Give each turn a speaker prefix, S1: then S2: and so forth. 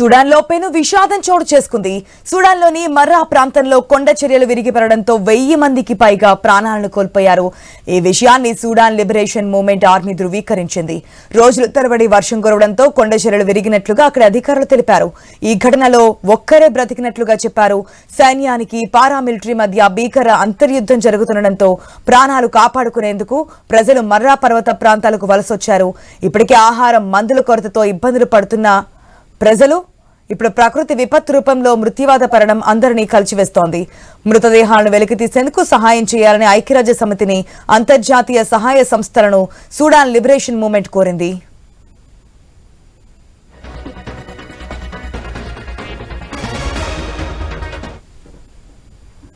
S1: సుడాన్లో పెను విషాదం చోటు చేసుకుంది. సుడాన్లోని మర్రా ప్రాంతంలో కొండ చర్యలు విరిగిపడడంతో 1000 మందికి పైగా ప్రాణాలను కోల్పోయారు. ఈ విషయాన్ని సుడాన్ లిబరేషన్ మూవ్మెంట్ ఆర్మీ ధృవీకరించింది. రోజుల తరబడి వర్షం కురవడంతో కొండ చర్యలు విరిగినట్లుగా అక్కడ అధికారులు తెలిపారు. ఈ ఘటనలో ఒక్కరే బ్రతికినట్లుగా చెప్పారు. సైన్యానికి పారామిలిటరీ మధ్య భీకర అంతర్యుద్ధం జరుగుతుండటంతో ప్రాణాలు కాపాడుకునేందుకు ప్రజలు మర్రా పర్వత ప్రాంతాలకు వలసొచ్చారు. ఇప్పటికే ఆహారం, మందుల కొరతతో ఇబ్బందులు పడుతున్న ప్రజలు ఇప్పుడు ప్రకృతి విపత్తు రూపంలో మృత్యువాత పడడం అందరినీ కలిచివేస్తోంది. మృతదేహాలను వెలికితీసేందుకు సహాయం చేయాలని ఐక్యరాజ్య సమితిని, అంతర్జాతీయ సహాయ సంస్థలను సుడాన్ లిబరేషన్ మూవ్మెంట్ కోరింది.